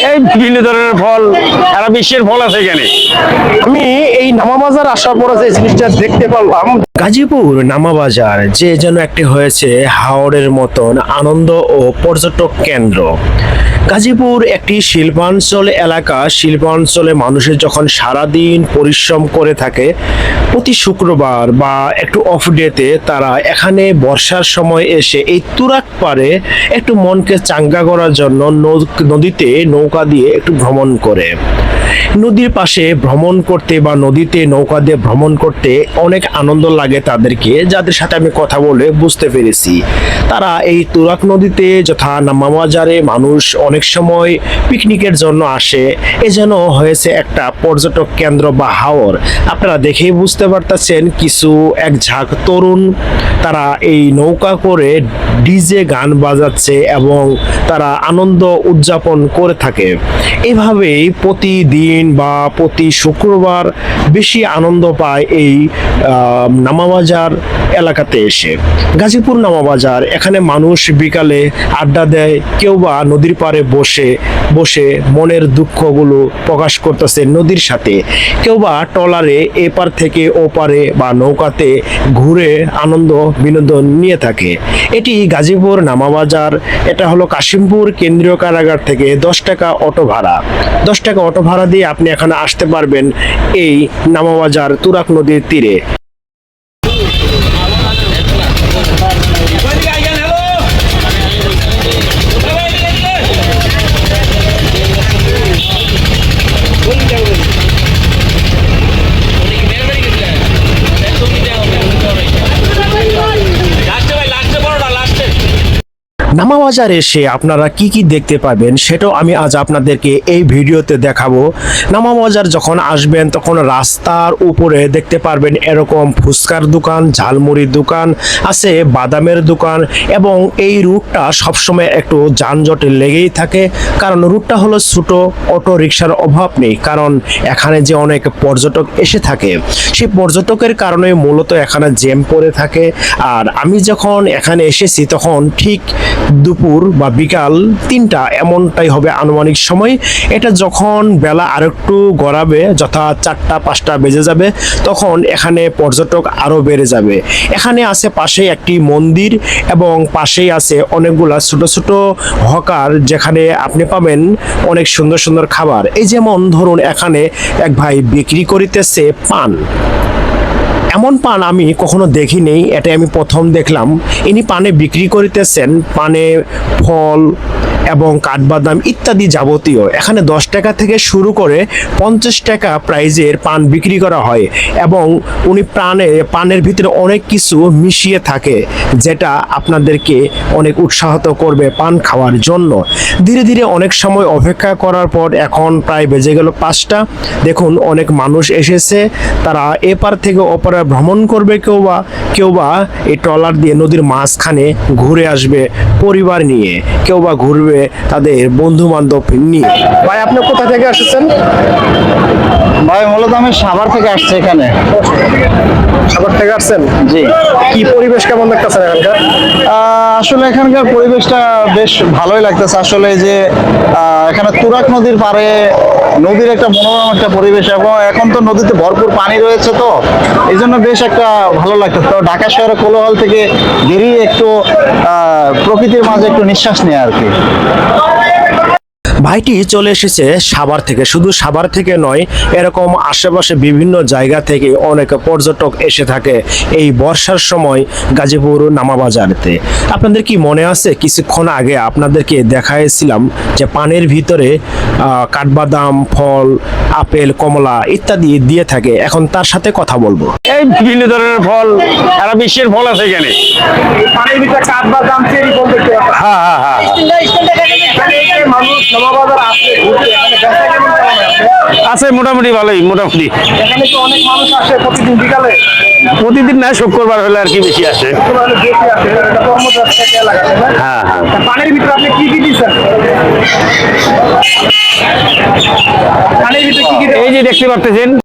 এই বিভিন্ন ধরনের ফল, সারা বিশ্বের ফল আছে এখানে। আমি এই নামাবাজার আসার পরে যে জিনিসটা দেখতে পারলাম, গাজীপুর নামাবাজার যে যেন একটি হয়েছে হাওড়ের মতন আনন্দ ও পর্যটক কেন্দ্র। গাজীপুর একটি শিল্পাঞ্চল এলাকা। শিল্পাঞ্চলে মানুষের যখন সারাদিন পরিশ্রম করে থাকে, প্রতি শুক্রবার বা একটু অফ ডেতে তারা এখানে বর্ষার সময় এসে এই তুরাগ পারে একটু মনকে চাঙ্গা করার জন্য নদীতে নৌকা দিয়ে একটু ভ্রমণ করে। নদীর পাশে ভ্রমণ করতে বা নদীতে নৌকা দিয়ে ভ্রমণ করতে অনেক আনন্দ লাগে তাদেরকে, যাদের সাথে আমি কথা বলে বুঝতে পেরেছি। তারা এই তুরাগ নদীতে যথা নামাবাজারে মানুষ অনেক সময় পিকনিকের জন্য আসে। এজন্য হয়েছে একটা পর্যটক কেন্দ্র বা হাওর। আপনারা দেখেই বুঝতে পারতেছেন কিছু এক ঝাঁক তরুণ তারা এই নৌকা করে ডিজে গান বাজাচ্ছে এবং তারা আনন্দ উদযাপন করে থাকে। এভাবেই প্রতিদিন বা প্রতি শুক্রবার বেশি আনন্দ পায় এই নামাবাজার এলাকাতে এসে। গাজীপুর নামাবাজার, এখানে মানুষ বিকালে আড্ডা দেয়, কেউ বা নদীর পাড়ে বসে বসে মনের দুঃখগুলো প্রকাশ করতেছে নদীর সাথে, কেউ বা ট্রলারে এপার থেকে ওপারে বা নৌকাতে ঘুরে আনন্দ বিনোদন নিয়ে থাকে। এটি গাজীপুর নামাবাজার। এটা হলো কাশিমপুর কেন্দ্রীয় কারাগার থেকে 10 টাকা অটো ভাড়া। 10 টাকা অটো ভাড়া দিয়ে আপনি এখানে আসতে পারবেন এই নামাবাজার তুরাগ নদীর তীরে। নামাবাজার এসে আপনারা কি কি দেখতে পাবেন সেটাও আমি আজ আপনাদেরকে এই ভিডিওতে দেখাবো। নামাবাজার যখন আসবেন তখন রাস্তার উপরে দেখতে পারবেন এরকম ফুচকার দোকান, ঝালমুড়ির দোকান আছে, বাদামের দোকান, এবং এই রুটটা সবসময় একটু যানজটে লেগেই থাকে। কারণ রুটটা হলো ছোট, অটো রিক্সার অভাব নেই, কারণ এখানে যে অনেক পর্যটক এসে থাকে সেই পর্যটকের কারণে মূলত এখানে জ্যাম পড়ে থাকে। আর আমি যখন এখানে এসেছি তখন ঠিক দুপুর বা বিকাল 3টা এমনটাই হবে আনুমানিক সময়। এটা যখন বেলা আরেকটু গড়াবে, যথা 4টা 5টা বেজে যাবে, তখন এখানে পর্যটক আরো বেড়ে যাবে। এখানে আছে পাশে একটি মন্দির এবং পাশেই আছে অনেকগুলা ছোট ছোট হকার, যেখানে আপনি পাবেন অনেক সুন্দর সুন্দর খাবার। এই যেমন ধরুন এখানে এক ভাই বিক্রি করিতেছে পান। এমন পান আমি কখনো দেখিনি, এটা আমি প্রথম দেখলাম। ইনি পানে বিক্রি করিতেছেন, পানে ফল এবং কাঠবাদাম ইত্যাদি যাবতীয়। এখানে 10 টাকা থেকে শুরু করে 50 টাকা প্রাইজের পান বিক্রি করা হয় এবং উনি পানের ভিতরে অনেক কিছু মিশিয়ে থাকে, যেটা আপনাদেরকে অনেক উৎসাহিত করবে পান খাওয়ার জন্য। ধীরে ধীরে অনেক সময় অপেক্ষা করার পর এখন প্রায় বেজে গেল 5টা। দেখুন অনেক মানুষ এসেছে, তারা এপার থেকে ওপারে ভ্রমণ করবে, কেউ বা এই ট্রলার দিয়ে নদীর মাঝখানে ঘুরে আসবে পরিবার নিয়ে, কেউ বা ঘুরবে তাদের বন্ধু বান্ধব নিয়ে। ভাই আপনি কোথা থেকে এসেছেন? ভাই মূলত আমি সাভার থেকে আসছি এখানে। সাভার থেকে আসছেন? জি। কি পরিবেশ কেমন লাগতেছে এখানকার? আসলে এখানকার পরিবেশটা বেশ ভালোই লাগতেছে। আসলে যে এখানে তুরাগ নদীর পাড়ে নদীর একটা মনোরম একটা পরিবেশ, এবং এখন তো নদীতে ভরপুর পানি রয়েছে, তো এই জন্য বেশ একটা ভালো লাগতেছে। তো ঢাকা শহরের কোলাহল থেকে বেরিয়ে একটু প্রকৃতির মাঝে একটু নিঃশ্বাস নেয় আর কি। ভাইটি চলে এসেছে সাভার থেকে। শুধু সাভার থেকে নয়, এরকম আশেপাশে বিভিন্ন জায়গা থেকে অনেক পর্যটক এসে থাকে এই বর্ষার সময় গাজীপুর নামাবাজারেতে। আপনাদের কি মনে আছে কিছুক্ষণ আগে আপনাদেরকে দেখাইছিলাম যে পানের ভিতরে কাঠবাদাম, ফল, আপেল, কমলা ইত্যাদি দিয়ে থাকে। এখন তার সাথে কথা বলবো। এই বিভিন্ন ধরনের ফল, সারা বিশ্বের ফল আছে এখানে। পানির ভিতরে কাঠবাদাম, চেরি ফল দেখতে পাচ্ছেন। হ্যাঁ হ্যাঁ হ্যাঁ। মানুষ নামাবাজার আসে ঘুরতে, এখানে বেচা কেমন আছে মোটামুটি ভালোই, মোটামুটি। এখানে তো অনেক মানুষ আসে প্রতিদিন বিকালে। প্রতিদিন না, শুক্রবার হলে আর কি বেশি আসে। হ্যাঁ হ্যাঁ। পানির ভিতরে আপনি কি কি দিচ্ছেন? পানির ভিতরে কি কি এই যে দেখতে পাচ্ছেন